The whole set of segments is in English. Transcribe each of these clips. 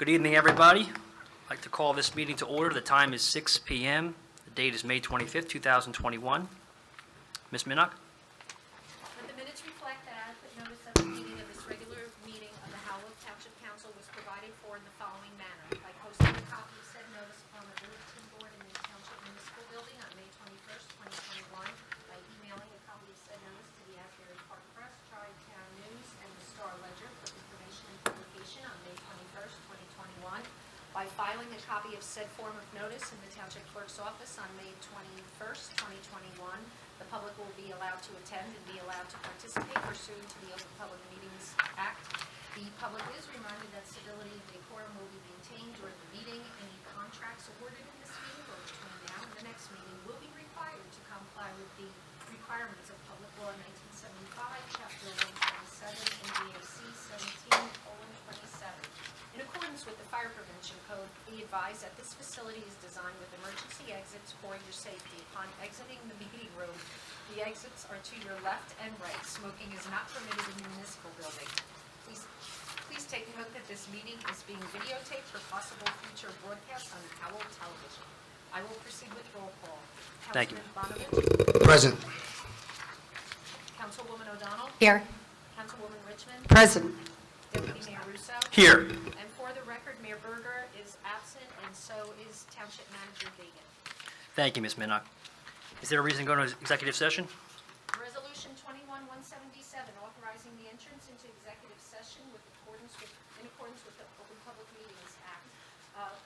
Good evening, everybody. I'd like to call this meeting to order. The time is 6 p.m. The date is May 25th, 2021. Ms. Minnock? Let the minutes reflect that adequate notice of the meeting of this regular meeting of the Howell Township Council was provided for in the following manner: by posting a copy of said notice upon the bulletin board in the Township Municipal Building on May 21st, 2021, by emailing a copy of said notice to the Asbury Park Press, Tri-Town News, and the Star Ledger for information and publication on May 21st, 2021, by filing a copy of said form of notice in the Township Clerk's office on May 21st, 2021. The public will be allowed to attend and be allowed to participate pursuant to the Open Public Meetings Act. The public is reminded that civility and decorum will be maintained during the meeting. Any contracts awarded in this meeting or between now and the next meeting will be required to comply with the requirements of Public Law 1975, Chapter 127, NJAC 17:27. In accordance with the Fire Prevention Code, be advised that this facility is designed with emergency exits for your safety. Upon exiting the meeting room, the exits are to your left and right. Smoking is not permitted in the municipal building. Please take note that this meeting is being videotaped for possible future broadcast on Howell Television. I will proceed with roll call. Thank you. Councilman Bonovich? Present. Councilwoman O'Donnell? Here. Councilwoman Richmond? Present. Deputy Mayor Russo? Here. And for the record, Mayor Berger is absent, and so is Township Manager Gagan. Thank you, Ms. Minnock. Is there a reason to go into executive session? Resolution 21-177, authorizing the entrance into executive session in accordance with the Open Public Meetings Act.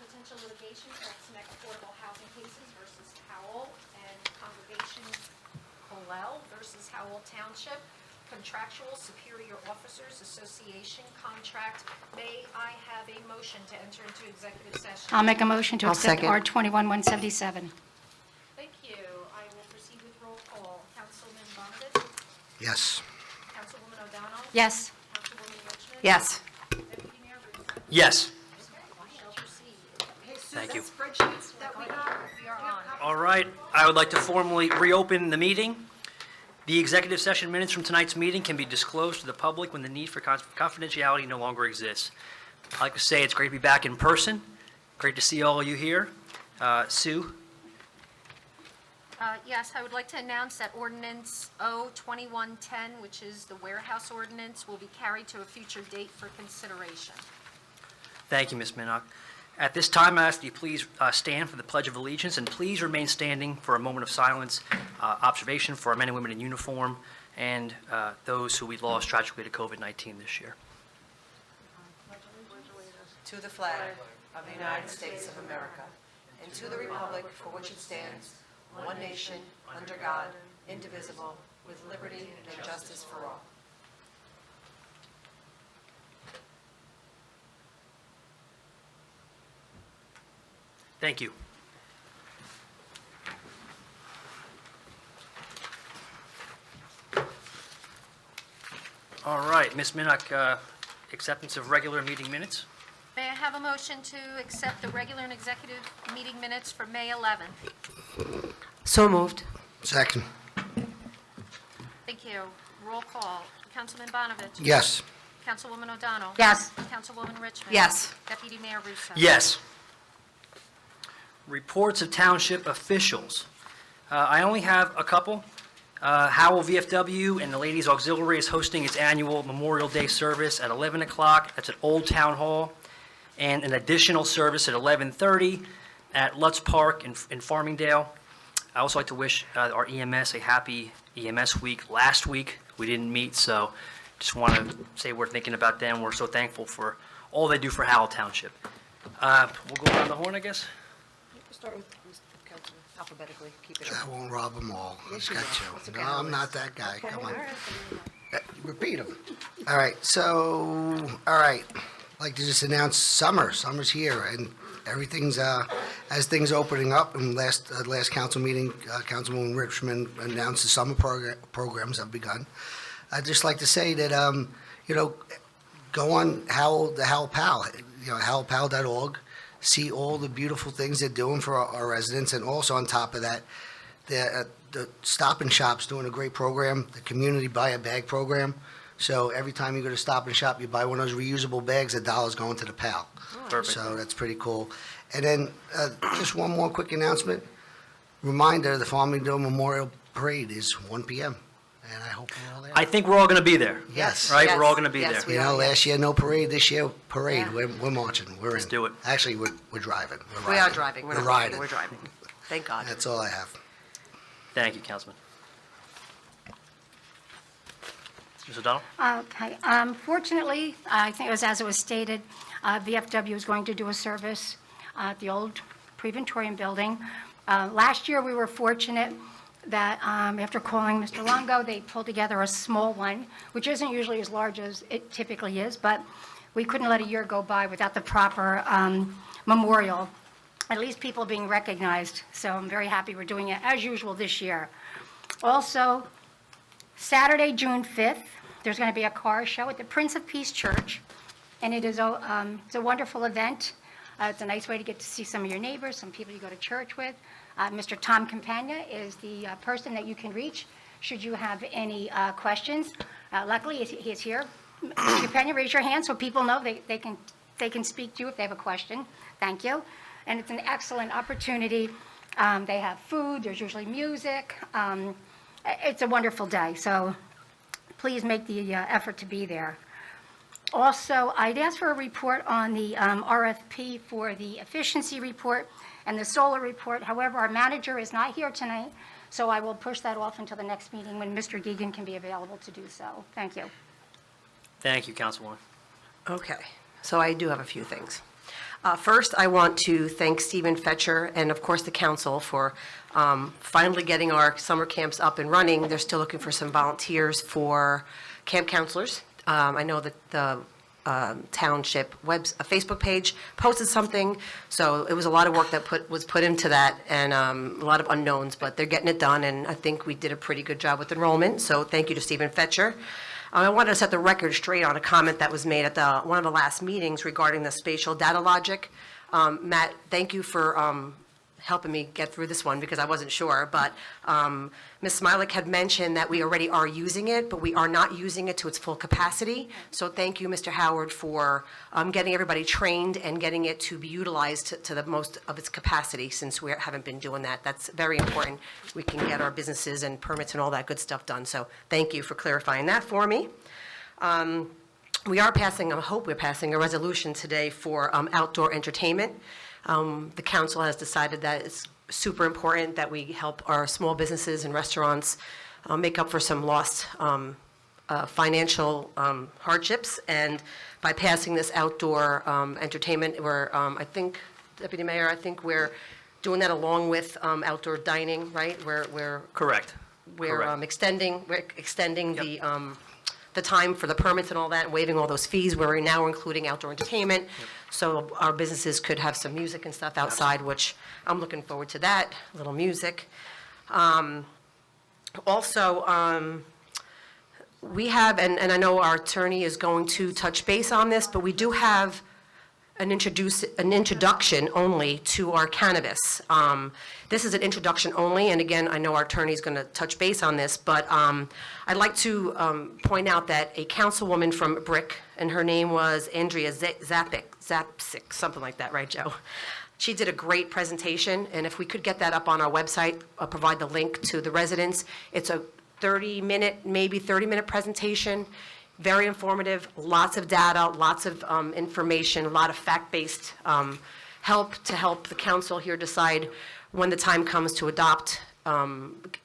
Potential litigation for ex-NEC affordable housing cases versus Howell and Congregation Howell versus Howell Township. Contractual Superior Officers Association contract. May I have a motion to enter into executive session? I'll make a motion to I'll accept second. Thank R21-177. you. I will proceed with roll call. Councilman Bonovich? Yes. Councilwoman O'Donnell? Yes. Councilwoman Richmond? Yes. Deputy Mayor Russo? Yes. We shall proceed. Thank you. Spreadsheets that we are on. All right. I would like to formally reopen the meeting. The executive session minutes from tonight's meeting can be disclosed to the public when the need for confidentiality no longer exists. I'd like to say it's great to be back in person. Great to see all of you here. Sue? Yes, I would like to announce that Ordinance O-2110, which is the warehouse ordinance, will be carried to a future date for consideration. Thank you, Ms. Minnock. At this time, I ask that you please stand for the Pledge of Allegiance, and please remain standing for a moment of silence, observation for our men and women in uniform, and those who we lost tragically to COVID-19 this year. To the flag of the United States of America, and to the republic for which it stands, one nation, under God, indivisible, with liberty and justice for all. Thank you. All right, Ms. Minnock, acceptance of regular meeting minutes. May I have a motion to accept the regular and executive meeting minutes for May 11th? So moved. Second. Thank you. Roll call. Councilman Bonovich? Yes. Councilwoman O'Donnell? Yes. Councilwoman Richmond? Yes. Deputy Mayor Russo? Yes. Reports of township officials. I only have a couple. Howell VFW and the Ladies Auxiliary is hosting its annual Memorial Day service at 11 o'clock. That's at Old Town Hall. And an additional service at 11:30 at Lutz Park in Farmingdale. I also like to wish our EMS a happy EMS week. Last week we didn't meet, so just want to say we're thinking about them. We're so thankful for all they do for Howell Township. We'll go around the horn, I guess. Start with Councilman, alphabetically, keep it. I won't rob them all. He's got That's you. okay. No, I'm not that guy. Come on. All right. Repeat them. All right. So, all right. I'd like to just announce summer's here, and everything's as things opening up. And last council meeting, Councilwoman Richmond announced the summer programs have begun. I'd just like to say that go on the Howell Pal, howellpal.org. See all the beautiful things they're doing for our residents, and also on top of that, the Stop and Shop's doing a great program, the Community Buy a Bag program. So every time you go to Stop and Shop, you buy one of those reusable bags, $1 going to the pal. Perfect. So that's pretty cool. And then just one more quick announcement. Reminder, the Farmingdale Memorial Parade is 1 p.m. And I hope we're all there. I think we're all going to be there. Yes. Right? Yes. We're all going to be Yes, there. we You know, are, last year, no parade. This year, parade. Yeah. We're marching. We're in. Let's do it. Actually, we're driving. We are driving. We're not riding. We're driving. Thank God. That's all I have. Thank you, Councilman. Mr. O'Donnell? Okay. Fortunately, I think as it was stated, VFW is going to do a service at the old Preventorium building. Last year, we were fortunate that after calling Mr. Longo, they pulled together a small one, which isn't usually as large as it typically is, but we couldn't let a year go by without the proper memorial, at least people being recognized. So I'm very happy we're doing it as usual this year. Also, Saturday, June 5th, there's going to be a car show at the Prince of Peace Church, and it's a wonderful event. It's a nice way to get to see some of your neighbors, some people you go to church with. Mr. Tom Campagna is the person that you can reach should you have any questions. Luckily, he's here. Mr. Campagna, raise your hand so people know they can speak to you if they have a question. Thank you. And it's an excellent opportunity. They have food. There's usually music. It's a wonderful day, so please make the effort to be there. Also, I'd asked for a report on the RFP for the efficiency report and the solar report. However, our manager is not here tonight, so I will push that off until the next meeting when Mr. Deegan can be available to do so. Thank you. Thank you, Councilwoman. Okay, so I do have a few things. First, I want to thank Stephen Fetcher and, of course, the council for finally getting our summer camps up and running. They're still looking for some volunteers for camp counselors. I know that the Township Facebook page posted something, so it was a lot of work that was put into that, and a lot of unknowns, but they're getting it done, and I think we did a pretty good job with enrollment, so thank you to Stephen Fetcher. I wanted to set the record straight on a comment that was made at one of the last meetings regarding the spatial data logic. Matt, thank you for helping me get through this one because I wasn't sure, but Ms. Smilek had mentioned that we already are using it, but we are not using it to its full capacity. So thank you, Mr. Howard, for getting everybody trained and getting it to be utilized to the most of its capacity since we haven't been doing that. That's very important. We can get our businesses and permits and all that good stuff done. So thank you for clarifying that for me. We are passing, I hope we're passing a resolution today for outdoor entertainment. The council has decided that it's super important that we help our small businesses and restaurants make up for some lost financial hardships. And by passing this outdoor entertainment, we're, I think, Deputy Mayor, I think we're doing that along with outdoor dining, right? We're Correct. Correct. extending the time for the permits and all that, and waiving all those fees, where we're now including outdoor entertainment. So our businesses could have some music and stuff outside, which I'm looking forward to that, a little music. Also, we have, and I know our attorney is going to touch base on this, but we do have an introduction only to our cannabis. This is an introduction only, and again, I know our attorney is going to touch base on this, but I'd like to point out that a councilwoman from Brick, and her name was Andrea Zapsik, something like that, right, Joe? She did a great presentation, and if we could get that up on our website, I'll provide the link to the residents. It's a 30-minute, maybe 30-minute presentation. Very informative, lots of data, lots of information, a lot of fact-based help to help the council here decide when the time comes to adopt,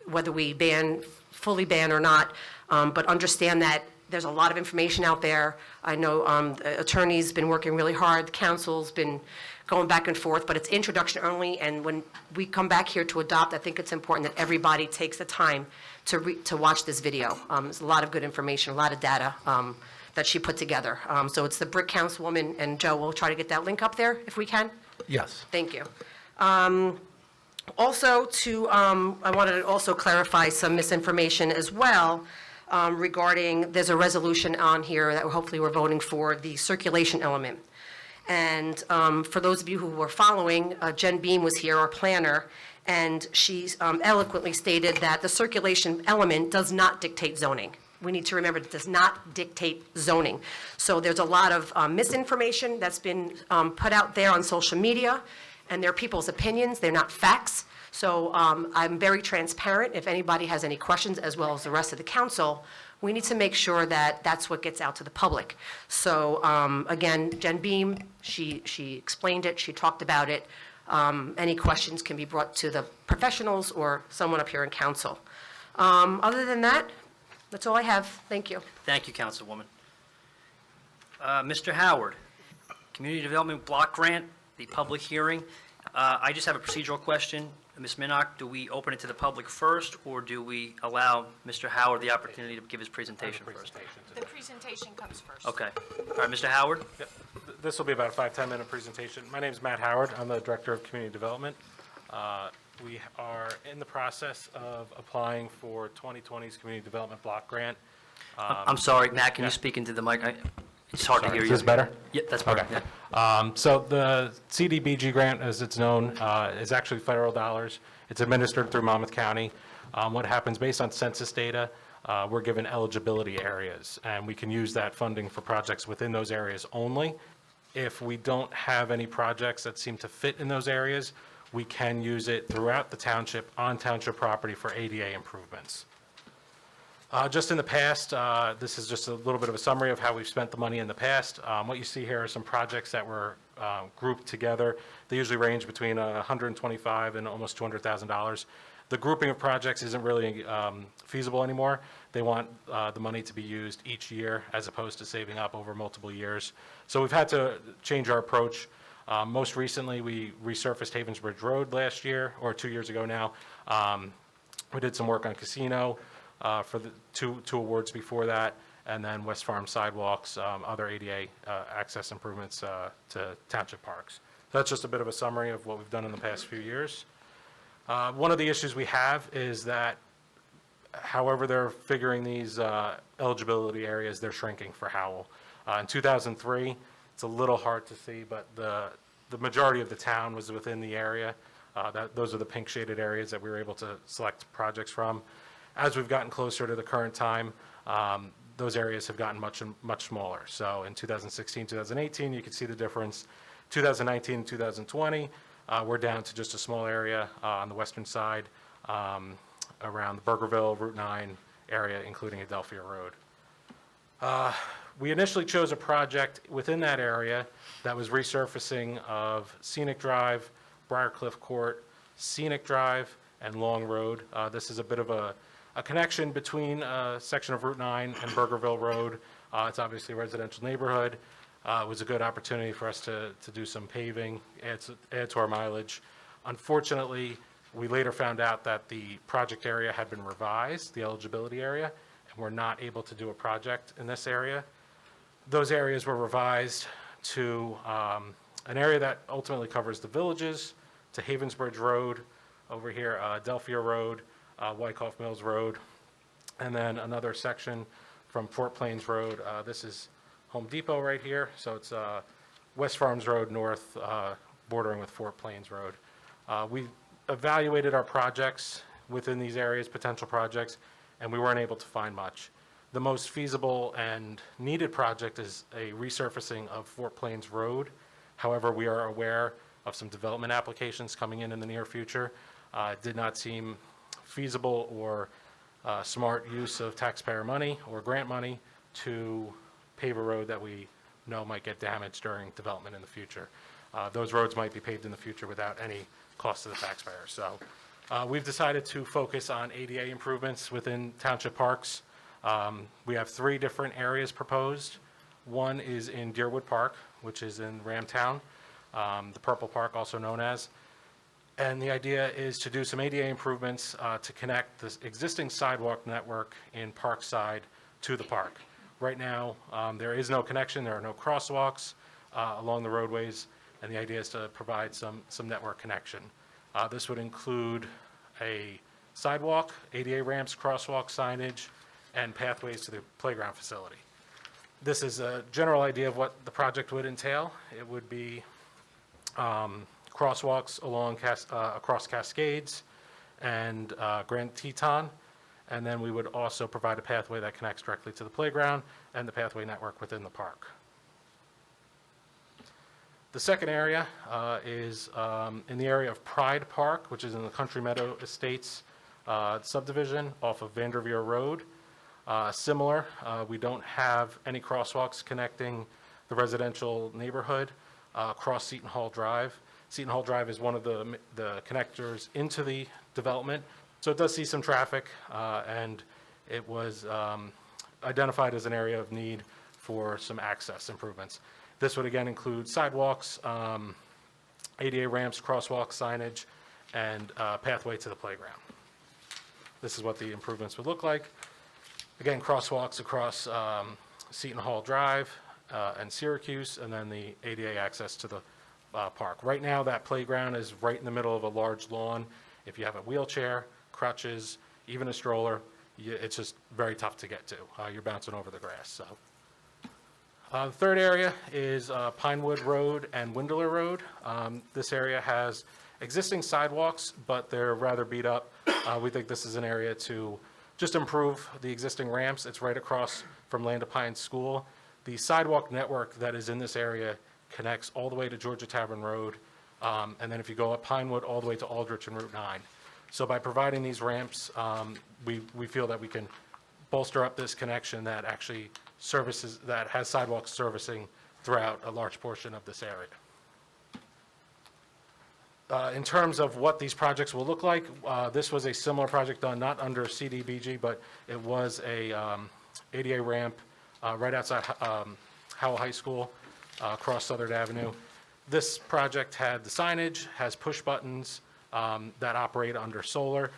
whether we fully ban or not, but understand that there's a lot of information out there. I know the attorney's been working really hard, the council's been going back and forth, but it's introduction only, and when we come back here to adopt, I think it's important that everybody takes the time to watch this video. There's a lot of good information, a lot of data that she put together. So it's the Brick Councilwoman, and Joe, we'll try to get that link up there if we can. Yes. Thank you. Also, I wanted to also clarify some misinformation as well regarding, there's a resolution on here that hopefully we're voting for, the circulation element. And for those of you who were following, Jen Beam was here, our planner, and she eloquently stated that the circulation element does not dictate zoning. we need to remember, it does not dictate zoning. So there's a lot of misinformation that's been put out there on social media, and they're people's opinions, they're not facts. So I'm very transparent. If anybody has any questions, as well as the rest of the council, we need to make sure that that's what gets out to the public. So again, Jen Beam, she explained it, she talked about it. Any questions can be brought to the professionals or someone up here in council. Other than that, that's all I have. Thank you. Thank you, Councilwoman. Mr. Howard, Community Development Block Grant, the public hearing. I just have a procedural question. Ms. Minnock, do we open it to the public first, or do we allow Mr. Howard the opportunity to give his presentation first? The presentation comes first. Okay. All right, Mr. Howard? Yep. This will be about a 5-10 minute presentation. My name is Matt Howard. I'm the Director of Community Development. We are in the process of applying for 2020's Community Development Block Grant. I'm sorry, Matt, can yeah. you speak into the mic? It's hard to hear you. Is this better? Yeah, that's better. Okay. Yeah. So the CDBG grant, as it's known, is actually federal dollars. It's administered through Monmouth County. What happens based on census data, we're given eligibility areas, and we can use that funding for projects within those areas only. If we don't have any projects that seem to fit in those areas, we can use it throughout the township, on township property for ADA improvements. Just in the past, this is just a little bit of a summary of how we've spent the money in the past. What you see here are some projects that were grouped together. They usually range between $125,000 and almost $200,000. The grouping of projects isn't really feasible anymore. They want the money to be used each year as opposed to saving up over multiple years. So we've had to change our approach. Most recently, we resurfaced Havensbridge Road last year, or 2 years ago now. We did some work on Casino for the two awards before that, and then West Farm sidewalks, other ADA access improvements to township parks. So that's just a bit of a summary of what we've done in the past few years. One of the issues we have is that, however they're figuring these eligibility areas, they're shrinking for Howell. In 2003, it's a little hard to see, but the majority of the town was within the area. Those are the pink shaded areas that we were able to select projects from. As we've gotten closer to the current time, those areas have gotten much smaller. So in 2016, 2018, you can see the difference. 2019, 2020, we're down to just a small area on the western side around the Burgerville, Route 9 area, including Adelphia Road. We initially chose a project within that area that was resurfacing of Scenic Drive, Briarcliff Court, Scenic Drive, and Long Road. This is a bit of a connection between a section of Route 9 and Burgerville Road. It's obviously a residential neighborhood. It was a good opportunity for us to do some paving, add to our mileage. Unfortunately, we later found out that the project area had been revised, the eligibility area, and we're not able to do a project in this area. Those areas were revised to an area that ultimately covers the villages, to Havensbridge Road, over here, Adelphia Road, Wyckoff Mills Road, and then another section from Fort Plains Road. This is Home Depot right here, so it's West Farms Road north, bordering with Fort Plains Road. We evaluated our projects within these areas, potential projects, and we weren't able to find much. The most feasible and needed project is a resurfacing of Fort Plains Road. However, we are aware of some development applications coming in the near future. It did not seem feasible or smart use of taxpayer money or grant money to pave a road that we know might get damaged during development in the future. Those roads might be paved in the future without any cost to the taxpayer. So we've decided to focus on ADA improvements within township parks. We have 3 different areas proposed. One is in Deerwood Park, which is in Ramtown, the Purple Park also known as. And the idea is to do some ADA improvements to connect the existing sidewalk network in Parkside to the park. Right now, there is no connection, there are no crosswalks along the roadways, and the idea is to provide some network connection. This would include a sidewalk, ADA ramps, crosswalk signage, and pathways to the playground facility. This is a general idea of what the project would entail. It would be crosswalks along across Cascades and Grand Teton, And then we would also provide a pathway that connects directly to the playground and the pathway network within the park. The second area is in the area of Pride Park, which is in the Country Meadow Estates subdivision off of Vanderveer Road. Similar, we don't have any crosswalks connecting the residential neighborhood across Seton Hall Drive. Seton Hall Drive is one of the connectors into the development, so it does see some traffic, and it was identified as an area of need for some access improvements. This would again include sidewalks, ADA ramps, crosswalk signage, and pathway to the playground. This is what the improvements would look like. Again, crosswalks across Seton Hall Drive and Syracuse, and then the ADA access to the park. Right now, that playground is right in the middle of a large lawn. If you have a wheelchair, crutches, even a stroller, it's just very tough to get to. You're bouncing over the grass. So, the third area is Pinewood Road and Windler Road. This area has existing sidewalks, but they're rather beat up. We think this is an area to just improve the existing ramps. It's right across from Land of Pines School. The sidewalk network that is in this area connects all the way to Georgia Tavern Road, and then if you go up Pinewood, all the way to Aldrich and Route 9. So by providing these ramps, we feel that we can bolster up this connection that actually services, that has sidewalks servicing throughout a large portion of this area. In terms of what these projects will look like, this was a similar project done not under CDBG, but it was a ADA ramp right outside Howell High School across Southern Avenue. This project had the signage, has push buttons that operate under solar.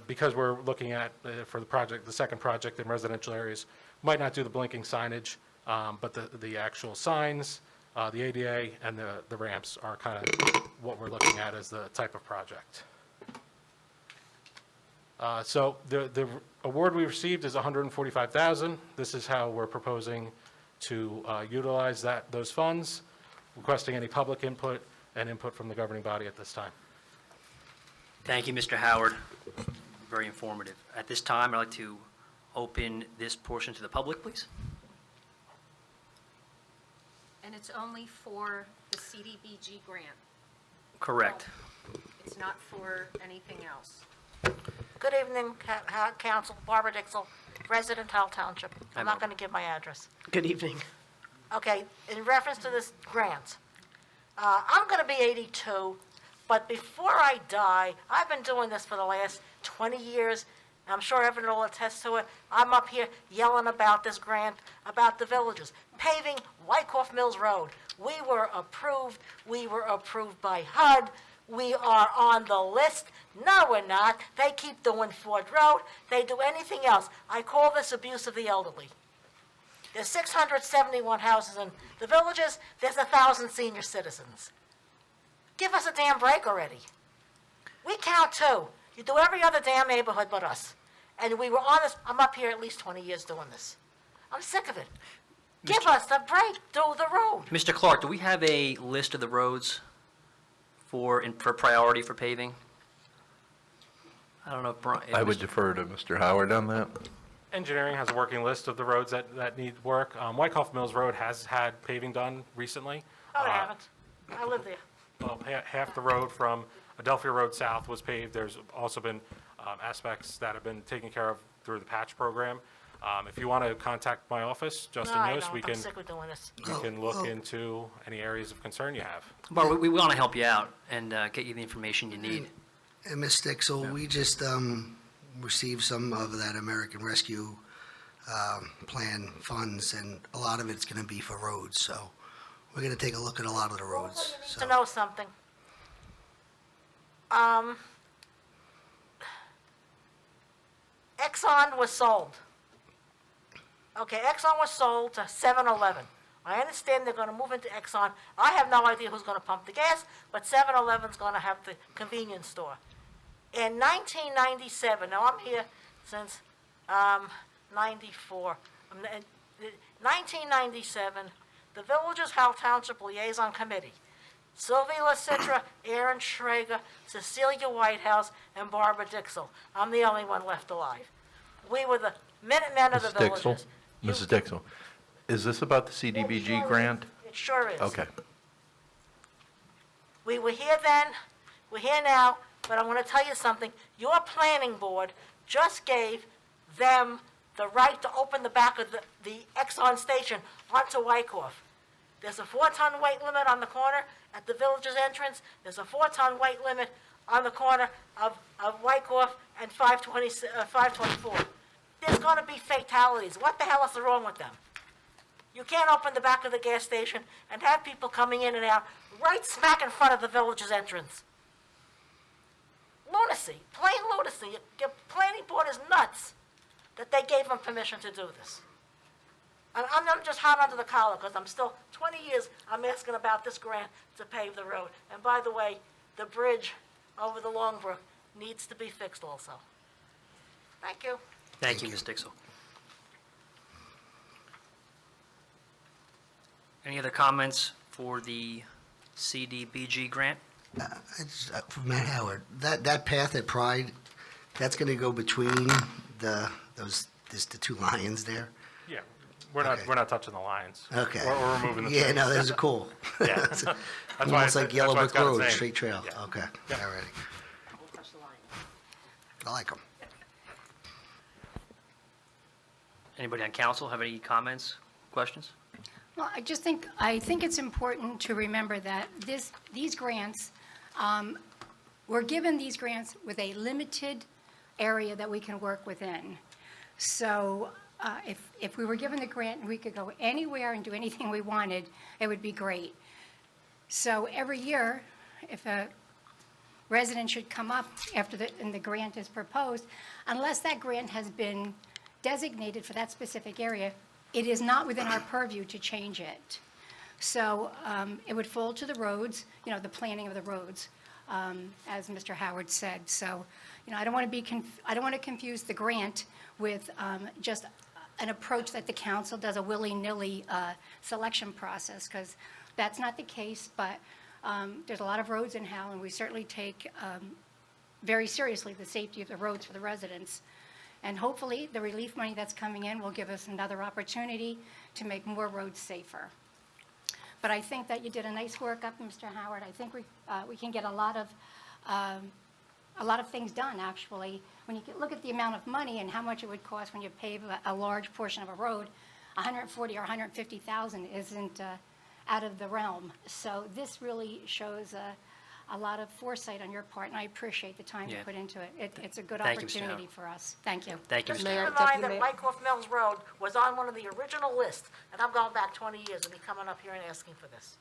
Because we're looking at, for the project, the second project in residential areas, might not do the blinking signage, but the actual signs, the ADA, and the ramps are kind of what we're looking at as the type of project. So the award we received is $145,000. This is how we're proposing to utilize those funds, requesting any public input and input from the governing body at this time. Thank you, Mr. Howard. Very informative. At this time, I'd like to open this portion to the public, please. And it's only for the CDBG grant. Correct. It's not for anything else. Good evening, Council. Barbara Dixell, resident Howell Township. Hi, I'm not Barbara. going to give my address. Good evening. Okay, in reference to this grant, I'm going to be 82, but before I die, I've been doing this for the last 20 years. I'm sure Evan will attest to it. I'm up here yelling about this grant, about the villages. Paving Wyckoff Mills Road. We were approved. We were approved by HUD. We are on the list. No, we're not. They keep doing Ford Road. They do anything else. I call this abuse of the elderly. There's 671 houses in the villages. There's 1,000 senior citizens. Give us a damn break already. We count too. You do every other damn neighborhood but us. And we were on this, I'm up here at least 20 years doing this. I'm sick of it. Give us a break, do the road. Mr. Clark, do we have a list of the roads for priority for paving? I don't know if Brian. I would defer to Mr. Howard on that. Engineering has a working list of the roads that need work. Wyckoff Mills Road has had paving done recently. No, they haven't. I live there. Well, half the road from Adelphia Road South was paved. There's also been aspects that have been taken care of through the patch program. If you want to contact my office, Justin No, I Yost, don't. I'm sick of doing this. we can look into any areas of concern you have. Barbara, we want to help you out and get you the information you need. And Ms. Dixell, we just received some of that American Rescue Plan funds, and a lot of it's going to be for roads, so we're going to take a look at a lot of the roads. You need So to know something. Exxon was sold. Okay, Exxon was sold to 7-Eleven. I understand they're going to move into Exxon. I have no idea who's going to pump the gas, but 7-Eleven's going to have the convenience store. In 1997, now I'm here since 94. 1997, the Villages Howell Township Liaison Committee, Sylvia LaCitra, Aaron Schrager, Cecilia Whitehouse, and Barbara Dixell. I'm the only one left alive. We were the Minutemen of the Mrs. Dixell? villages. Mrs. Dixell, is this about the It CDBG sure grant? is. It sure is. Okay. We were here then, we're here now, but I want to tell you something. Your planning board just gave them the right to open the back of the Exxon station onto Wyckoff. There's a 4-ton weight limit on the corner at the village's entrance. There's a 4-ton weight limit on the corner of Wyckoff and 524. There's going to be fatalities. What the hell is wrong with them? You can't open the back of the gas station and have people coming in and out right smack in front of the village's entrance. Lunacy, plain lunacy. Your planning board is nuts that they gave them permission to do this. I'm just hot under the collar because I'm still, 20 years, I'm asking about this grant to pave the road. And by the way, the bridge over the Long Brook needs to be fixed also. Thank you. Thank you, Ms. Dixell. Any other comments for the CDBG grant? For Matt Howard, that path at Pride, that's going to go between the two lions there? Yeah, we're not touching the lines. Okay. We're removing the Yeah, trees. no, those are cool. Yeah. That's why Almost like Yellow that's Brick why it's got its Road, name. straight trail. Yeah. Okay, all righty. I like them. Anybody on council have any comments, questions? Well, I think it's important to remember that these grants, we're given these grants with a limited area that we can work within. So if we were given the grant and we could go anywhere and do anything we wanted, it would be great. So every year, if a resident should come up after and the grant is proposed, unless that grant has been designated for that specific area, it is not within our purview to change it. So it would fall to the roads, the planning of the roads, as Mr. Howard said. So, I don't want to confuse the grant with just an approach that the council does a willy-nilly selection process, because that's not the case. But there's a lot of roads in Howell, and we certainly take very seriously the safety of the roads for the residents. And hopefully, the relief money that's coming in will give us another opportunity to make more roads safer. But I think that you did a nice work up, Mr. Howard. I think we can get a lot of things done, actually. When you look at the amount of money and how much it would cost when you pave a large portion of a road, 140 or 150,000 isn't out of the realm. So this really shows a lot of foresight on your part, and I appreciate the time you Yeah. put into it. It's a good Thank you, Mr. opportunity Howard. for us. Thank you. Thank you, Mr. Mayor, Howard. Keep in mind Deputy that Mayor. Wyckoff Mills Road was on one of the original lists, and I'm going back 20 years and be coming up here and asking for this.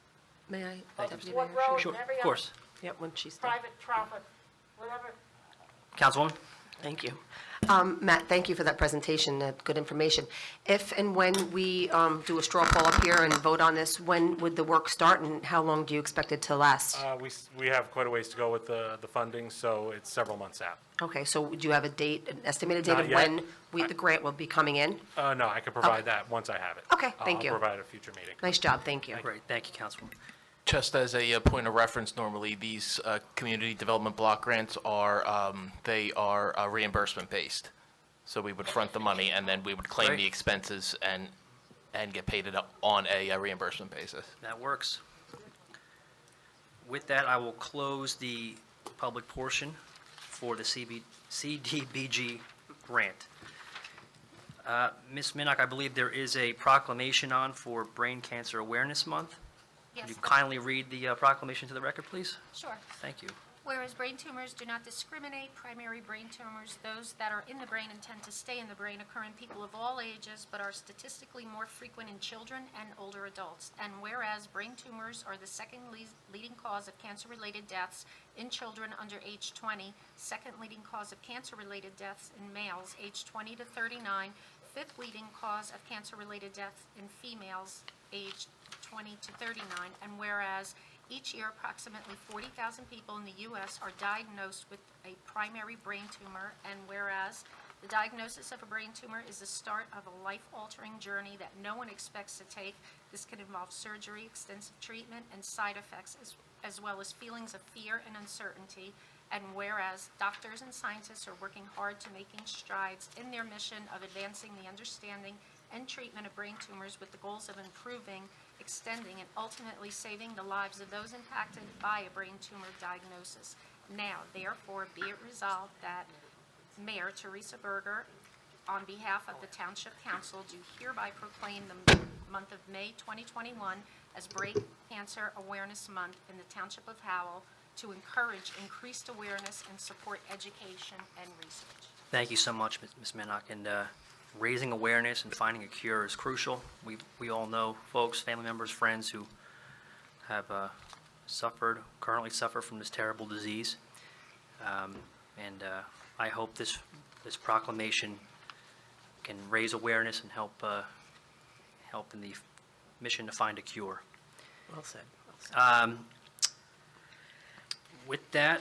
May I, Deputy Ford Mayor? Road Sure, and every of other course. Yep, when she's done. private, profit, whatever. Councilwoman? Thank you. Matt, thank you for that presentation, good information. If and when we do a straw poll up here and vote on this, when would the work start, and how long do you expect it to last? We have quite a ways to go with the funding, so it's several months out. Okay, so do you have a date, an estimated date Not of yet. when the grant will be coming in? No, I can provide that once I have it. Okay, thank you. I'll provide a future meeting. Nice job, thank you. Great, thank you, Councilwoman. Just as a point of reference, normally these community development block grants are, they are reimbursement based. So we would front the money and then we would claim Great. the expenses and get paid it up on a reimbursement basis. That works. With that, I will close the public portion for the CDBG grant. Ms. Minnock, I believe there is a proclamation on for Brain Cancer Awareness Month. Yes. Could you kindly read the proclamation to the record, please? Sure. Thank you. Whereas brain tumors do not discriminate, primary brain tumors, those that are in the brain and tend to stay in the brain, occur in people of all ages, but are statistically more frequent in children and older adults. And whereas brain tumors are the second leading cause of cancer-related deaths in children under age 20, second leading cause of cancer-related deaths in males aged 20 to 39, fifth leading cause of cancer-related deaths in females aged 20 to 39, and whereas each year approximately 40,000 people in the U.S. are diagnosed with a primary brain tumor, and whereas the diagnosis of a brain tumor is the start of a life-altering journey that no one expects to take. This can involve surgery, extensive treatment, and side effects, as well as feelings of fear and uncertainty. And whereas doctors and scientists are working hard to making strides in their mission of advancing the understanding and treatment of brain tumors with the goals of improving, extending, and ultimately saving the lives of those impacted by a brain tumor diagnosis. Now, therefore, be it resolved that Mayor Teresa Berger, on behalf of the Township Council, do hereby proclaim the month of May 2021 as Breast Cancer Awareness Month in the Township of Howell to encourage increased awareness and support education and research. Thank you so much, Ms. Minnock. And raising awareness and finding a cure is crucial. We all know folks, family members, friends who have currently suffer from this terrible disease. I hope this proclamation can raise awareness and help in the mission to find a cure. Well said. Well said. With that,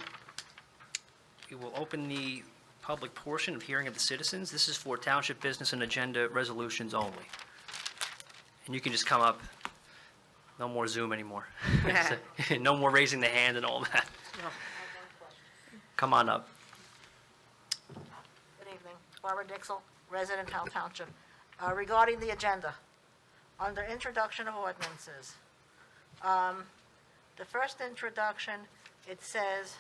we will open the public portion of hearing of the citizens. This is for township business and agenda resolutions only. And you can just come up. No more Zoom anymore. No more raising the hand and all that. Come on up. Good evening. Barbara Dixell, resident Howell Township. Regarding the agenda, under introduction of ordinances, the first introduction, it says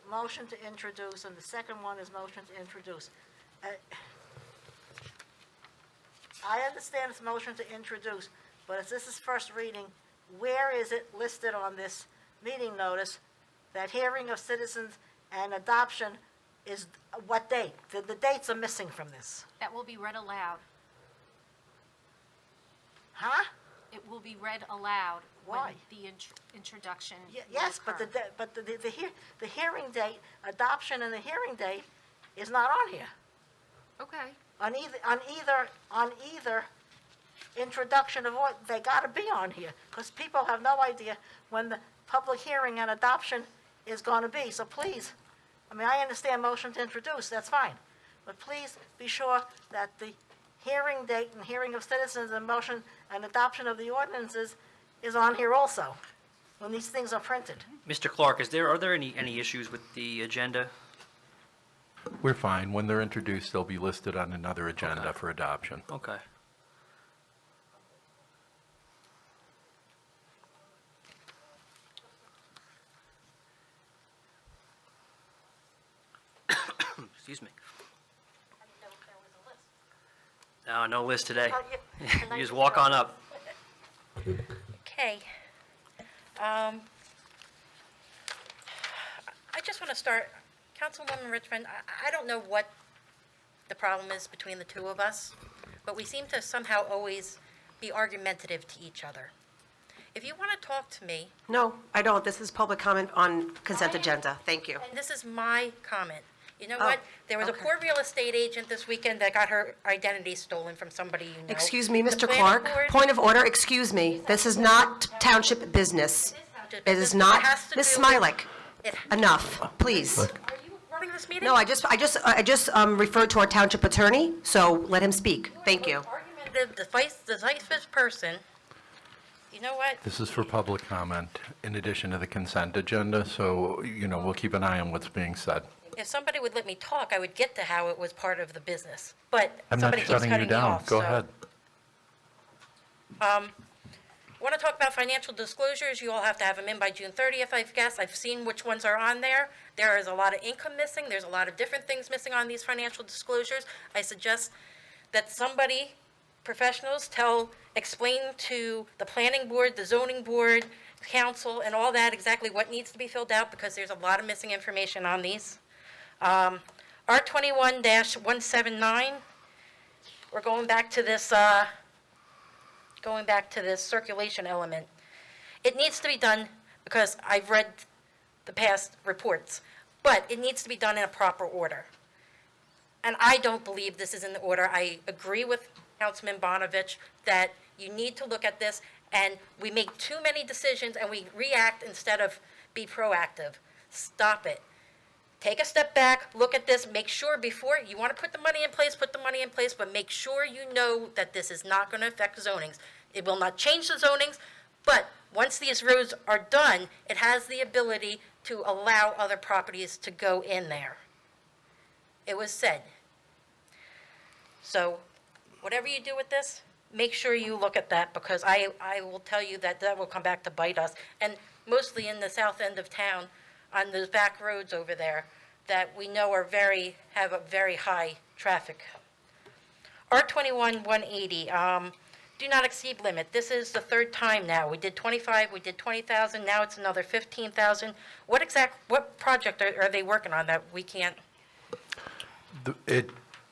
motion to introduce, and the second one is motion to introduce. I understand it's motion to introduce, but as this is first reading, where is it listed on this meeting notice that hearing of citizens and adoption is what date? The dates are missing from this. That will be read aloud. Huh? It will be read aloud when Why? the introduction will Yes, but occur. the hearing date, adoption and the hearing date is not on here. Okay. On either introduction of what, they gotta be on here, because people have no idea when the public hearing and adoption is gonna be, so please, I mean, I understand motion to introduce, that's fine, but please be sure that the hearing date and hearing of citizens and motion and adoption of the ordinances is on here also, when these things are printed. Mr. Clark, are there any issues with the agenda? We're fine. When they're introduced, they'll be listed on another agenda for adoption. Okay. Excuse me. No list today. You just walk on up. Okay. I just want to start, Councilwoman Richmond, I don't know what the problem is between the two of us, but we seem to somehow always be argumentative to each other. If you want to talk to me, No, I don't. This is public comment on consent agenda. Thank you. and this is my comment, you know Oh, what? There was a okay. poor real estate agent this weekend that got her identity stolen from somebody you know. Excuse me, The Mr. planning Clark. board- Point of order, excuse me. This is not township business. It is not. It has to Ms. do with- Smilek, It- enough, please. Are you running this meeting? No, I just referred to our township attorney, so let him speak. Thank you. Argumentative, decisive person, you know what? This is for public comment in addition to the consent agenda, so, we'll keep an eye on what's being said. If somebody would let me talk, I would get to how it was part of the business, but I'm not somebody keeps shutting you cutting me down. off, Go so. ahead. Want to talk about financial disclosures, you all have to have them in by June 30th, I guess. I've seen which ones are on there. There is a lot of income missing, there's a lot of different things missing on these financial disclosures. I suggest that somebody, professionals, explain to the planning board, the zoning board, council, and all that exactly what needs to be filled out, because there's a lot of missing information on these. R21-179, we're going back to this circulation element. It needs to be done, because I've read the past reports, but it needs to be done in a proper order. And I don't believe this is in the order. I agree with Councilman Bonovich that you need to look at this, and we make too many decisions and we react instead of be proactive. Stop it. Take a step back, look at this, make sure before, you want to put the money in place, but make sure you know that this is not going to affect zonings. It will not change the zonings, but once these roads are done, it has the ability to allow other properties to go in there. It was said. So whatever you do with this, make sure you look at that, because I will tell you that that will come back to bite us. And mostly in the south end of town, on those back roads over there, that we know are have a very high traffic. R21-180, do not exceed limit. This is the third time now. We did 25, we did 20,000, now it's another 15,000. What project are they working on that we can't?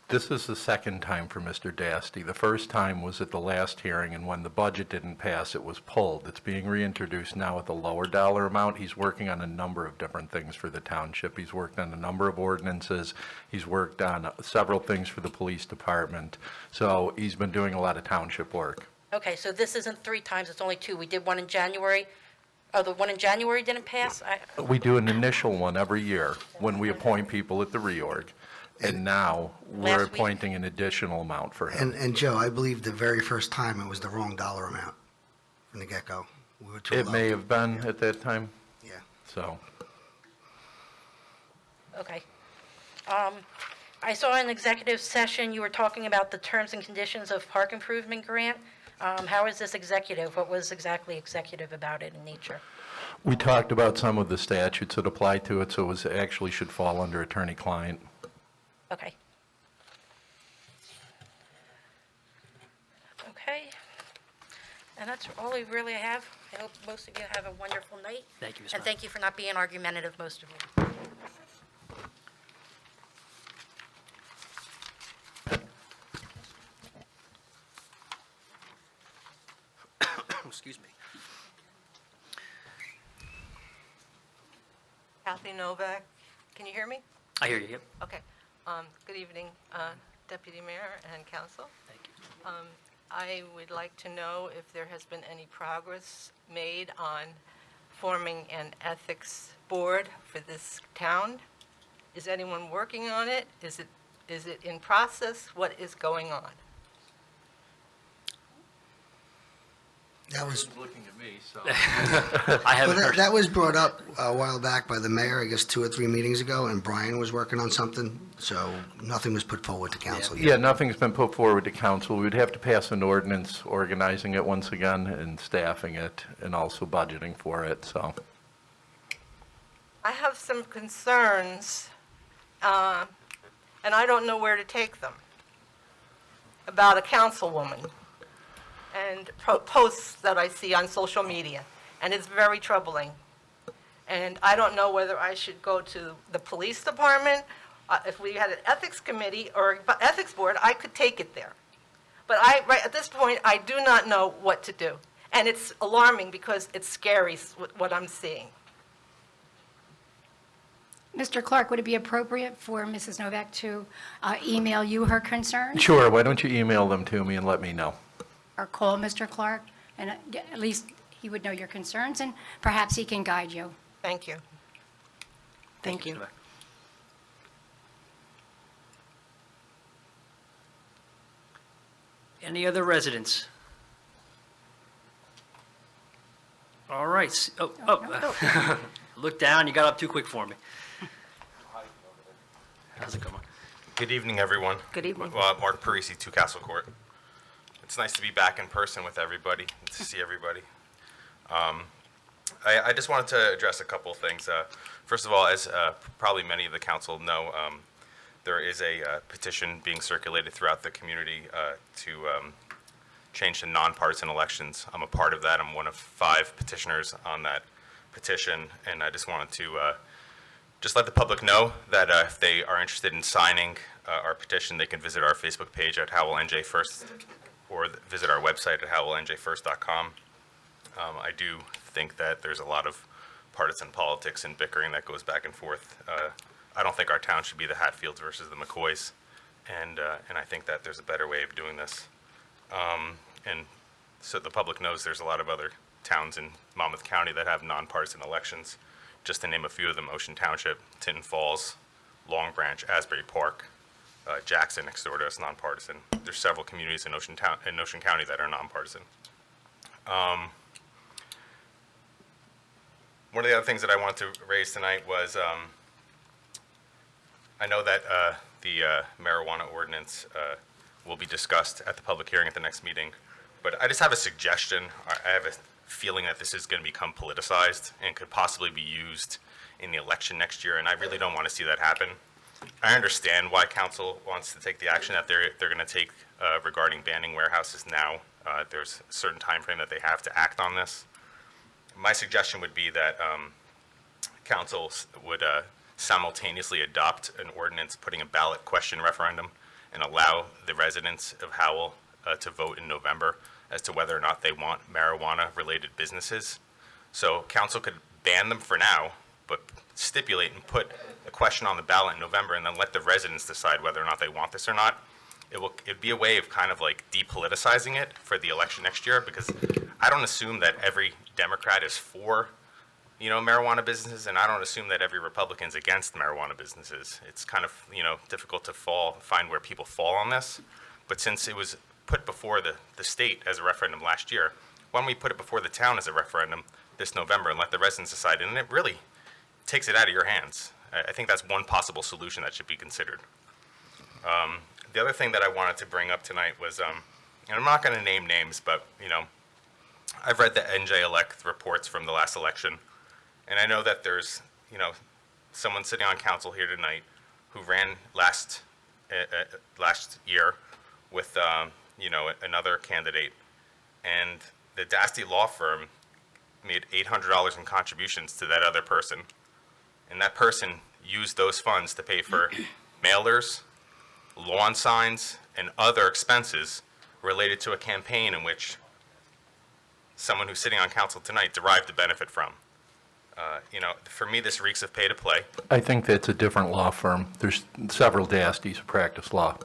This is the second time for Mr. Dasty. The first time was at the last hearing, and when the budget didn't pass, it was pulled. It's being reintroduced now at the lower dollar amount. He's working on a number of different things for the township. He's worked on a number of ordinances. He's worked on several things for the police department. So he's been doing a lot of township work. Okay, so this isn't 3 times, it's only 2. We did one in January. Oh, the one in January didn't pass? We do an initial one every year when we appoint people at the reorg. And now we're Last week. appointing an additional amount for him. And Joe, I believe the very first time it was the wrong dollar amount from the get-go. We were too It low. may have been at that time, Yeah. so. Okay. I saw in executive session, you were talking about the terms and conditions of park improvement grant. How is this executive? What was exactly executive about it in nature? We talked about some of the statutes that apply to it, so it actually should fall under attorney-client. Okay. Okay. And that's all we really have. I hope most of you have a wonderful night. Thank you, Ms. And Meyer. thank you for not being argumentative, most of you. Excuse me. Kathy Novak, can you hear me? I hear you, yep. Okay. Good evening, Deputy Mayor and Council. Thank you. I would like to know if there has been any progress made on forming an ethics board for this town. Is anyone working on it? Is it in process? What is going on? That was, Looking at me, so. I haven't well, heard. that was brought up a while back by the mayor, I guess 2 or 3 meetings ago, and Brian was working on something, so nothing was put forward to council yet. Yeah, nothing's been put forward to council. We'd have to pass an ordinance organizing it once again and staffing it and also budgeting for it, so. I have some concerns, and I don't know where to take them, about a councilwoman and posts that I see on social media, and it's very troubling. And I don't know whether I should go to the police department. If we had an ethics committee or ethics board, I could take it there. But right at this point, I do not know what to do. And it's alarming because it's scary what I'm seeing. Mr. Clark, would it be appropriate for Mrs. Novak to email you her concerns? Sure, why don't you email them to me and let me know? Or call Mr. Clark, and at least he would know your concerns, and perhaps he can guide you. Thank you. Thank you. Any other residents? All right. Look down, you got up too quick for me. How's it going? Good evening, everyone. Good evening. Mark Parisi, 2 Castle Court. It's nice to be back in person with everybody, and to see everybody. I just wanted to address a couple of things. First of all, as probably many of the council know, there is a petition being circulated throughout the community to change to nonpartisan elections. I'm a part of that. I'm one of 5 petitioners on that petition, and I just wanted to just let the public know that if they are interested in signing our petition, they can visit our Facebook page at Howell NJ First, or visit our website at howellnjfirst.com. I do think that there's a lot of partisan politics and bickering that goes back and forth. I don't think our town should be the Hatfields versus the McCoys, and I think that there's a better way of doing this. And so the public knows there's a lot of other towns in Monmouth County that have nonpartisan elections. Just to name a few of them: Ocean Township, Tinton Falls, Long Branch, Asbury Park, Jackson next door to us, nonpartisan. There's several communities in Ocean County that are nonpartisan. One of the other things that I wanted to raise tonight was, I know that the marijuana ordinance will be discussed at the public hearing at the next meeting, but I just have a suggestion. I have a feeling that this is going to become politicized and could possibly be used in the election next year, and I really don't want to see that happen. I understand why council wants to take the action that they're going to take regarding banning warehouses now. There's a certain time frame that they have to act on this. My suggestion would be that council would simultaneously adopt an ordinance putting a ballot question referendum and allow the residents of Howell to vote in November as to whether or not they want marijuana-related businesses. So council could ban them for now, but stipulate and put a question on the ballot in November and then let the residents decide whether or not they want this or not. It'd be a way of kind of like depoliticizing it for the election next year, because I don't assume that every Democrat is for, marijuana businesses, and I don't assume that every Republican's against marijuana businesses. It's kind of, difficult to find where people fall on this. But since it was put before the state as a referendum last year, why don't we put it before the town as a referendum this November and let the residents decide? And it really takes it out of your hands. I think that's one possible solution that should be considered. The other thing that I wanted to bring up tonight was, and I'm not going to name names, but, I've read the NJ-elect reports from the last election, and I know that there's, someone sitting on council here tonight who ran last year with, another candidate, and the Dasty law firm made $800 in contributions to that other person, and that person used those funds to pay for mailers, lawn signs, and other expenses related to a campaign in which someone who's sitting on council tonight derived a benefit from. For me, this reeks of pay to play. I think that's a different law firm. There's several Dasties who practice law.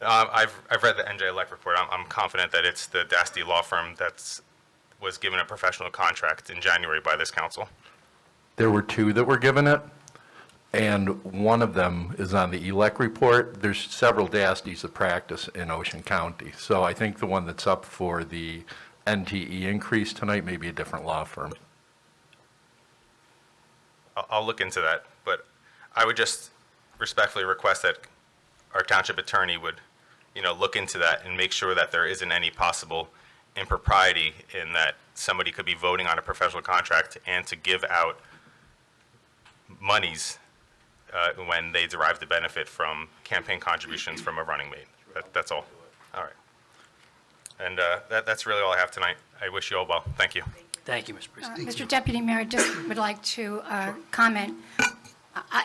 I've read the NJ-elect report. I'm confident that it's the Dasty law firm was given a professional contract in January by this council. There were two that were given it, and one of them is on the elect report. There's several Dasties that practice in Ocean County. So I think the one that's up for the NTE increase tonight may be a different law firm. I'll look into that, but I would just respectfully request that our township attorney would, look into that and make sure that there isn't any possible impropriety in that somebody could be voting on a professional contract and to give out monies when they derive the benefit from campaign contributions from a running mate. That's all. All right. And that's really all I have tonight. I wish you all well. Thank you. Thank you, Mr. Priest. Mr. Deputy Mayor, I just would like to comment.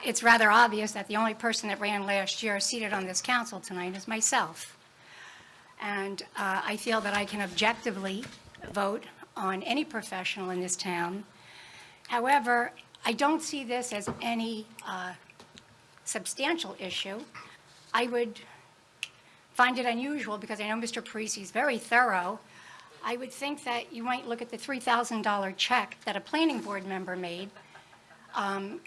It's rather obvious that the only person that ran last year seated on this council tonight is myself. And I feel that I can objectively vote on any professional in this town. However, I don't see this as any substantial issue. I would find it unusual because I know Mr. Parisi is very thorough. I would think that you might look at the $3,000 check that a planning board member made, and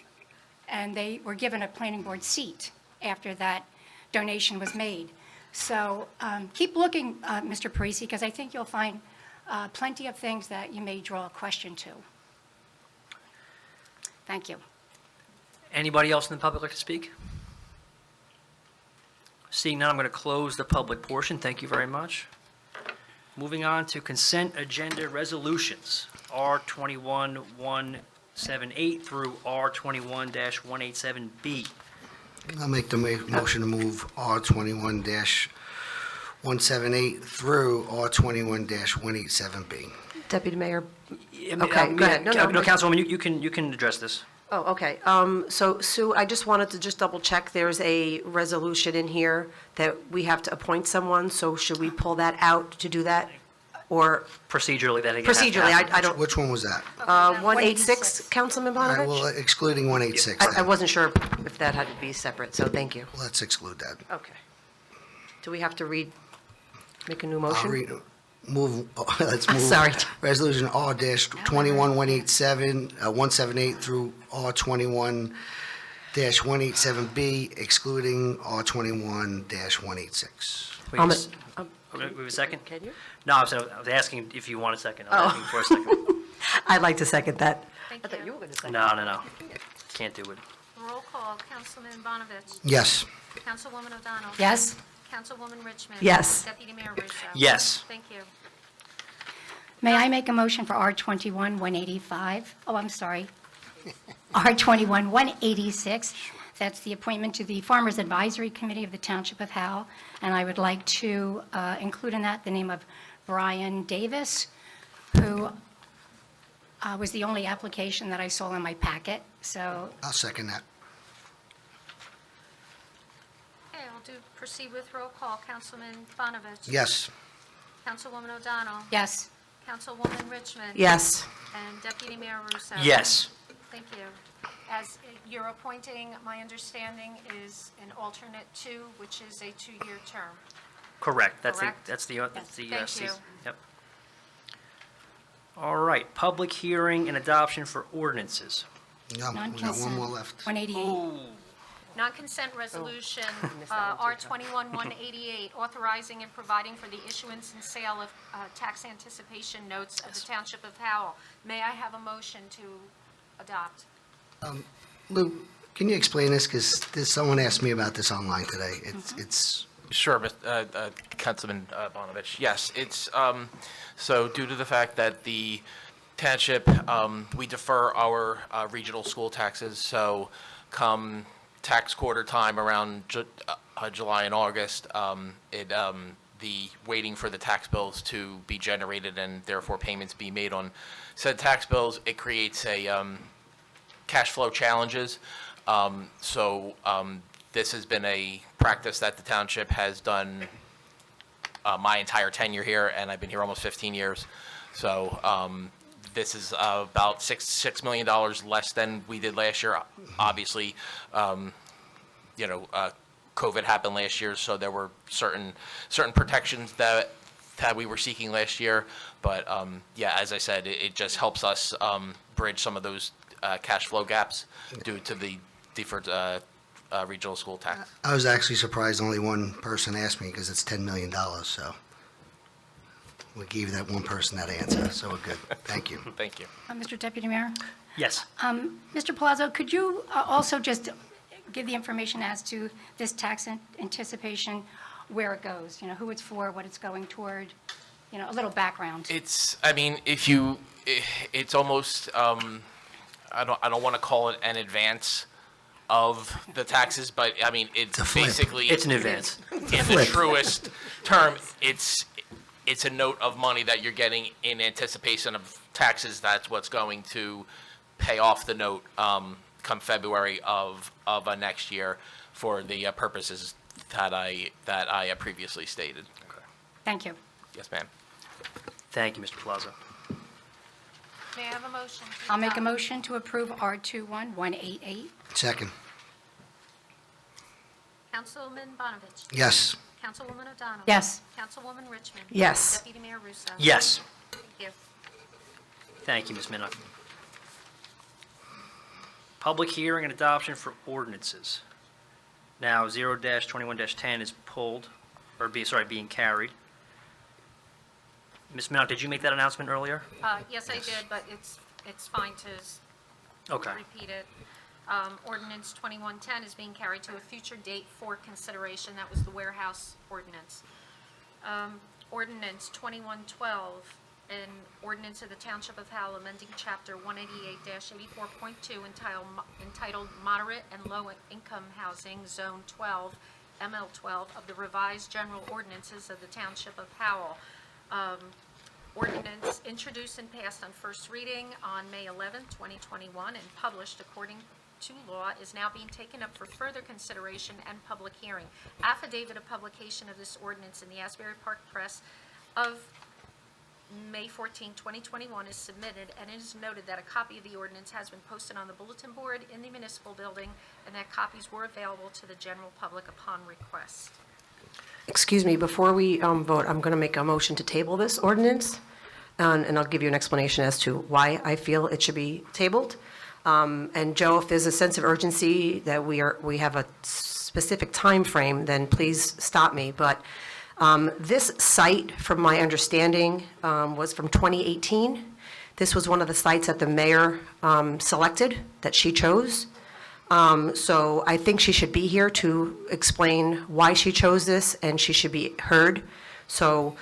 they were given a planning board seat after that donation was made. So keep looking, Mr. Parisi, because I think you'll find plenty of things that you may draw a question to. Thank you. Anybody else in the public like to speak? Seeing none, I'm going to close the public portion. Thank you very much. Moving on to consent agenda resolutions, R21-178 through R21-187B. I'll make the motion to move R21-178 through R21-187B. Deputy Mayor, Okay, Okay, go ahead. No, Councilwoman, you can address this. oh, okay. So Sue, I just wanted to just double check, there's a resolution in here that we have to appoint someone, so should we pull that out to do that? Or Procedurally, that again has to procedurally, happen. I don't, Which one was that? 186, Councilman All right, well, Bonovich? excluding 186 I then. wasn't sure if that had to be separate, so thank you. Let's exclude that. Okay. Do we have to make a new I'll motion? let's move. Sorry. Resolution R-21-187, 178 through R-21-187B, excluding R-21-186. We I'll have a ma- s- we have a second? Can you? No, I was asking if you want a second. I'm asking for a second. I'd like to second that. Thank I thought you. you were going to second. No. Can't do it. Roll call, Councilman Bonovich. Yes. Councilwoman O'Donnell. Yes? Councilwoman Richmond. Yes. Deputy Mayor Russo. Yes. Thank you. May I make a motion for R21-185? Oh, I'm sorry. R21-186. That's the appointment to the Farmers Advisory Committee of the Township of Howell. And I would like to include in that the name of Brian Davis, who was the only application that I saw in my packet. So, I'll second that. Okay, I'll proceed with roll call. Councilman Bonovich. Yes. Councilwoman O'Donnell. yes. Councilwoman Richmond. Yes. And Deputy Mayor Russo. Yes. Thank you. As you're appointing, my understanding is an alternate 2, which is a 2-year term. Correct. That's Correct? the Thank you. Yep. All right, public hearing and adoption for ordinances. No, we got one Non-consent. more left. 188. Non-consent resolution, R21-188, authorizing and providing for the issuance and sale of tax anticipation notes of the Township of Howell. May I have a motion to adopt? Lou, can you explain this? Because someone asked me about this online today. It's Sure, Councilman Bonovich. Yes, it's, so due to the fact that the township, we defer our regional school taxes, so come tax quarter time around July and August, the waiting for the tax bills to be generated and therefore payments be made on said tax bills, it creates a cash flow challenges. This has been a practice that the township has done my entire tenure here, and I've been here almost 15 years. So this is about $6 million less than we did last year. Obviously, COVID happened last year, so there were certain protections that we were seeking last year. But yeah, as I said, it just helps us bridge some of those cash flow gaps due to the deferred regional school tax. I was actually surprised only one person asked me because it's $10 million, so we gave that one person that answer, so we're good. Thank you. Thank you. Mr. Deputy Mayor? Yes. Mr. Palazzo, could you also just give the information as to this tax anticipation, where it goes, who it's for, what it's going toward, a little background? It's almost, I don't want to call it an advance of the taxes, but it's a flip. basically. It's an advance. In the truest term, it's a note of money that you're getting in anticipation of taxes. That's what's going to pay off the note come February of next year for the purposes that I previously stated. Thank you. Yes, ma'am. Thank you, Mr. Plaza. May I have a motion? to I'll make a adopt? motion to approve R21-188. Second. Councilman Bonovich. Yes. Councilwoman O'Donnell. Yes. Councilwoman Richmond. Yes. Deputy Mayor Russo. Yes. Thank you. Thank you, Ms. Minnick. Public hearing and adoption for ordinances. Now, 0-21-10 is pulled, or being carried. Ms. Minnick, did you make that announcement earlier? Yes, I did, but it's fine to Okay. repeat it. Ordinance 2110 is being carried to a future date for consideration. That was the warehouse ordinance. Ordinance 2112, an ordinance of the Township of Howell amending Chapter 188-84.2 entitled Moderate and Low Income Housing, Zone 12, ML 12 of the revised general ordinances of the Township of Howell. Ordinance introduced and passed on first reading on May 11, 2021, and published according to law, is now being taken up for further consideration and public hearing. Affidavit of publication of this ordinance in the Asbury Park Press of May 14, 2021 is submitted, and it is noted that a copy of the ordinance has been posted on the bulletin board in the municipal building, and that copies were available to the general public upon request. Excuse me, before we vote, I'm going to make a motion to table this ordinance, and I'll give you an explanation as to why I feel it should be tabled. And Joe, if there's a sense of urgency that we have a specific time frame, then please stop me. But this site, from my understanding, was from 2018. This was one of the sites that the mayor selected, that she chose. So I think she should be here to explain why she chose this, and she should be heard. So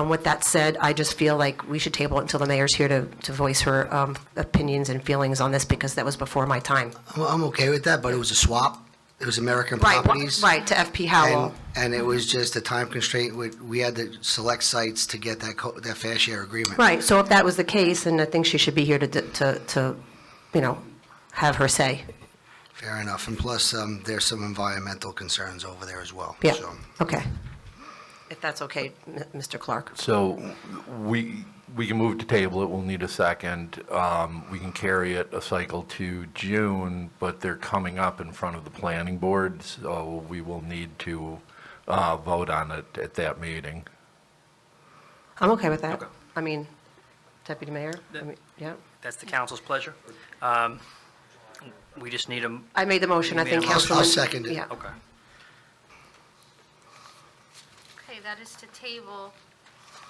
with that said, I just feel like we should table it until the mayor's here to voice her opinions and feelings on this, because that was before my time. I'm okay with that, but it was a swap. It was American Right, Properties. right, to FP Howell. And it was just a time constraint. We had to select sites to get that fair share agreement. Right, so if that was the case, then I think she should be here to have her say. Fair enough. And plus, there's some environmental concerns over there as well. Yeah, So, okay. If that's okay, Mr. Clark. So we can move to table it, we'll need a second. We can carry it a cycle to June, but they're coming up in front of the planning board, so we will need to vote on it at that meeting. I'm okay with that. Okay. I mean, Deputy Mayor, yeah. That's the council's pleasure. We just need a, I made the motion, I think, I'll Councilman. second it. Yeah. okay. Okay, that is to table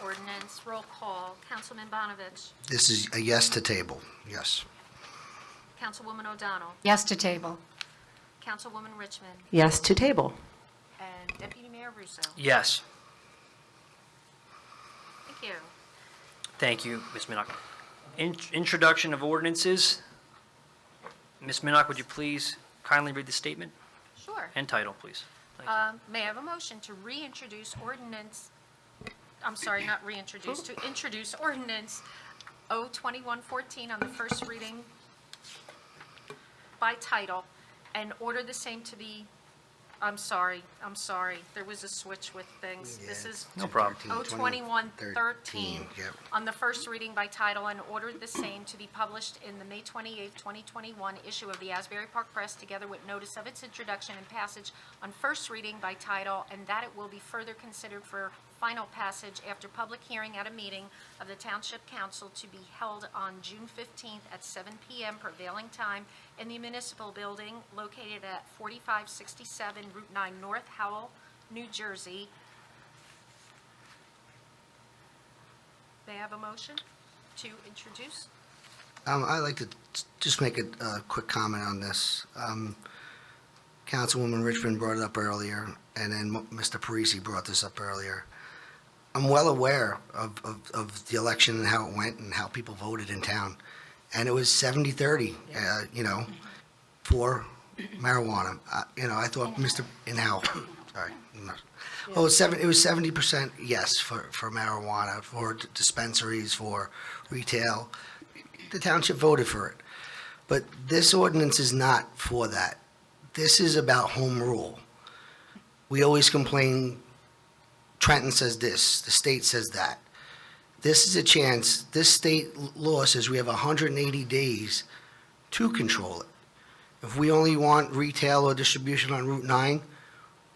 ordinance. Roll call. Councilman Bonovich. this is a yes to table, yes. Councilwoman O'Donnell. Yes to table. Councilwoman Richmond. Yes to table. And Deputy Mayor Russo. Yes. Thank you. Thank you, Ms. Minnock. Introduction of ordinances. Ms. Minnock, would you please kindly read the statement Sure. and title, please? Thank you. May I have a motion to reintroduce ordinance, I'm sorry, not reintroduce, to introduce ordinance O-2114 on the first reading by title and order the same to be, I'm sorry, there was a switch with things. This is No problem. 02113 Yep. on the first reading by title and ordered the same to be published in the May 28, 2021 issue of the Asbury Park Press, together with notice of its introduction and passage on first reading by title, and that it will be further considered for final passage after public hearing at a meeting of the Township Council to be held on June 15th at 7 p.m. prevailing time in the municipal building located at 4567 Route 9 North, Howell, New Jersey. May I have a motion to introduce? I'd like to just make a quick comment on this. Councilwoman Richmond brought it up earlier, and then Mr. Parisi brought this up earlier. I'm well aware of the election and how it went and how people voted in town. And it was 70-30, for marijuana. I thought Mr. Howell, sorry. Well, it was 70% yes for marijuana, for dispensaries, for retail. The township voted for it. But this ordinance is not for that. This is about home rule. We always complain, Trenton says this, the state says that. This is a chance, this state law says we have 180 days to control it. If we only want retail or distribution on Route 9,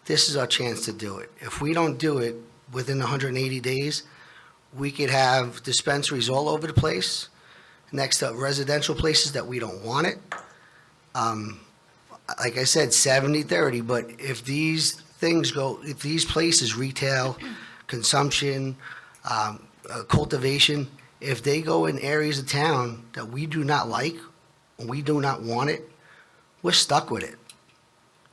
this is our chance to do it. If we don't do it within 180 days, we could have dispensaries all over the place, next to residential places that we don't want it. Like I said, 70-30, but if these things go, if these places, retail, consumption, cultivation, if they go in areas of town that we do not like, and we do not want it, we're stuck with it.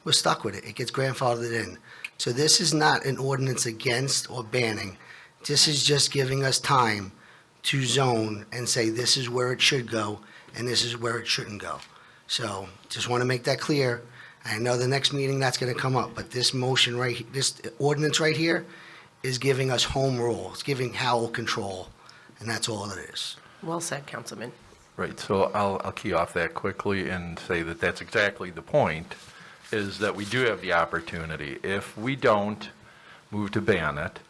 We're stuck with it. It gets grandfathered in. So this is not an ordinance against or banning. This is just giving us time to zone and say this is where it should go and this is where it shouldn't go. So just want to make that clear. I know the next meeting that's going to come up, but this motion this ordinance right here is giving us home rule. It's giving Howell control, and that's all it is. Well said, Councilman. Right, so I'll key off that quickly and say that that's exactly the point, is that we do have the opportunity. If we don't move to ban it,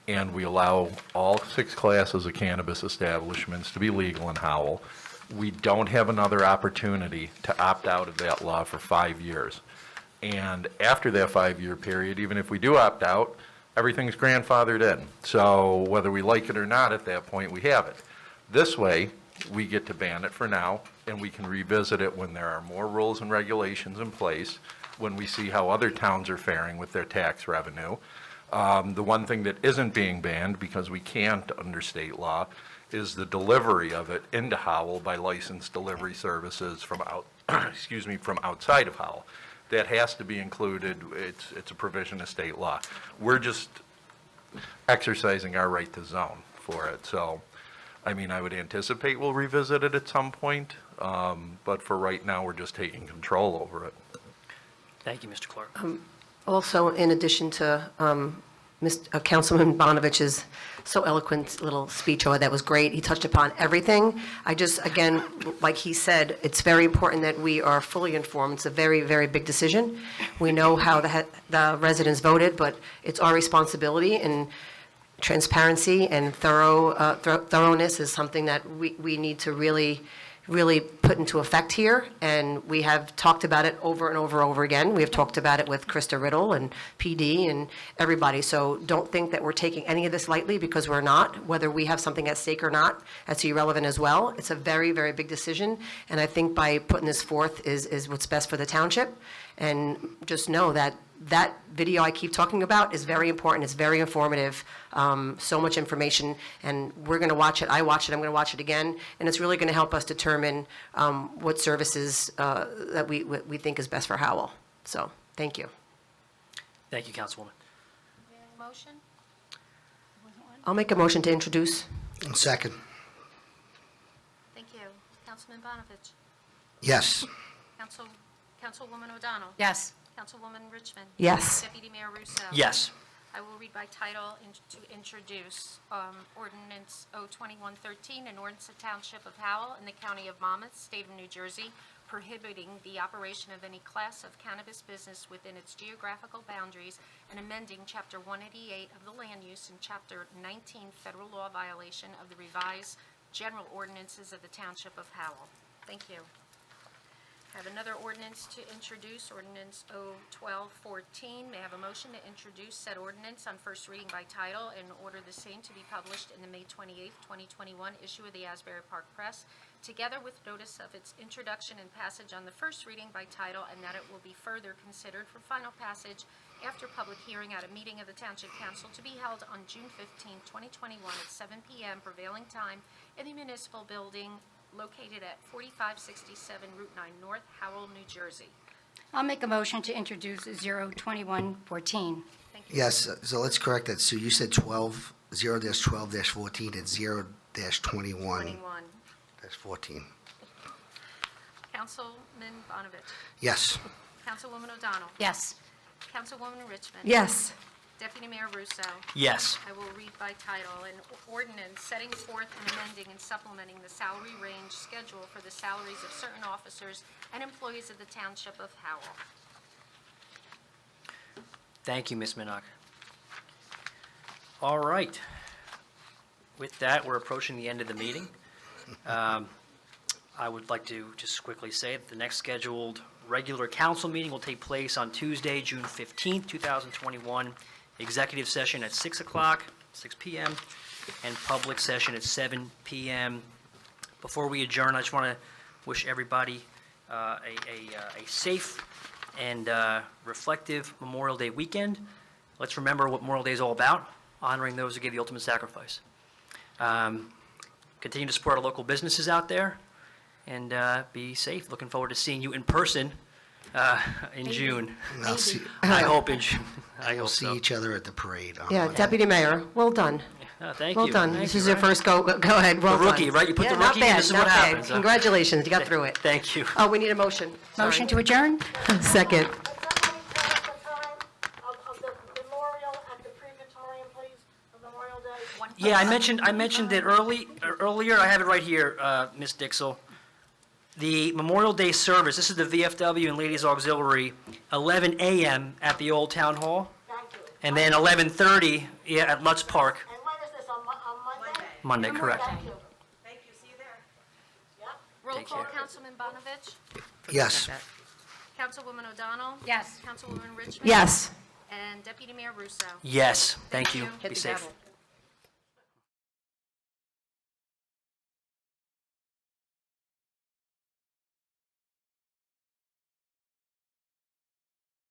and we allow all 6 classes of cannabis establishments to be legal in Howell, we don't have another opportunity to opt out of that law for 5 years. And after that 5-year period, even if we do opt out, everything's grandfathered in. So whether we like it or not, at that point, we have it. This way, we get to ban it for now, and we can revisit it when there are more rules and regulations in place, when we see how other towns are faring with their tax revenue. The one thing that isn't being banned, because we can't under state law, is the delivery of it into Howell by licensed delivery services from excuse me, from outside of Howell. That has to be included. It's a provision of state law. We're just exercising our right to zone for it. So, I mean, I would anticipate we'll revisit it at some point, but for right now, we're just taking control over it. Thank you, Mr. Clark. Also, in addition to Councilman Bonavich's so eloquent little speech, that was great. He touched upon everything. I just, again, like he said, it's very important that we are fully informed. It's a very, very big decision. We know how the residents voted, but it's our responsibility, and transparency and thoroughness is something that we need to really put into effect here, and we have talked about it over and over again. We have talked about it with Krista Riddle and PD and everybody, so don't think that we're taking any of this lightly, because we're not. Whether we have something at stake or not, that's irrelevant as well. It's a very, very big decision, and I think by putting this forth is what's best for the township. And just know that that video I keep talking about is very important. It's very informative, so much information, and we're going to watch it. I watched it. I'm going to watch it again, and it's really going to help us determine what services that we think is best for Howell. So, thank you. Thank you, Councilwoman. Motion? I'll make a motion to introduce. Second. Thank you. Councilman Bonovich? Yes. Councilwoman O'Donnell? Yes. Councilwoman Richmond? Yes. Deputy Mayor Russo? Yes. I will read by title to introduce Ordinance 02113, an ordinance of Township of Howell in the County of Monmouth, State of New Jersey, prohibiting the operation of any class of cannabis business within its geographical boundaries and amending Chapter 188 of the Land Use and Chapter 19 Federal Law Violation of the revised General Ordinances of the Township of Howell. Thank you. I have another ordinance to introduce, Ordinance 01214. May I have a motion to introduce said ordinance on first reading by title and order the same to be published in the May 28, 2021 issue of the Asbury Park Press, together with notice of its introduction and passage on the first reading by title, and that it will be further considered for final passage after public hearing at a meeting of the Township Council to be held on June 15, 2021 at 7 p.m. prevailing time in the municipal building located at 4567 Route 9 North, Howell, New Jersey. I'll make a motion to introduce 02114. Thank you. Yes, so let's correct that. So you said 0-12-14, it's 0-21-14. 21. Councilman Bonovich. Yes. Councilwoman O'Donnell. Yes. Councilwoman Richmond. Yes. Deputy Mayor Russo. Yes. I will read by title an ordinance setting forth and amending and supplementing the salary range schedule for the salaries of certain officers and employees of the Township of Howell. Thank you, Ms. Minnock. All right. With that, we're approaching the end of the meeting. I would like to just quickly say that the next scheduled regular council meeting will take place on Tuesday, June 15th, 2021. Executive session at 6 o'clock, 6 p.m., and public session at 7 p.m. Before we adjourn, I just want to wish everybody a safe and reflective Memorial Day weekend. Let's remember what Memorial Day is all about, honoring those who gave the ultimate sacrifice. Continue to support our local businesses out there, and be safe. Looking forward to seeing you in person in June. I'll see, I hope in June. I we'll hope see so. each other at the parade. on Yeah, Monday. Deputy Mayor, well done. Thank Well you. done. Thank This you, is your right? first go ahead, well The done. rookie, right? You put Yeah, the not rookie in, bad, this is not what bad. happens, huh? Congratulations, you got through it. Thank you. Oh, we need a motion. Sorry. Motion to adjourn? Second. Somebody pass the time of the memorial at the crematorium, please, of Memorial Day. Yeah, I mentioned it earlier. I have it right here, Ms. Dixell. The Memorial Day service, this is the VFW and Ladies Auxiliary, 11 a.m. at the Old Town Hall, Thank you. and then 11:30 at Lutz Park, And when is this, on Monday? Monday, correct. Thank you. Thank you, see you there. Yep. Roll Take call, care. Councilman Bonovich. Yes. Councilwoman O'Donnell. Yes. Councilwoman Richmond. Yes. And Deputy Mayor Russo. Yes, thank you. you. Be safe.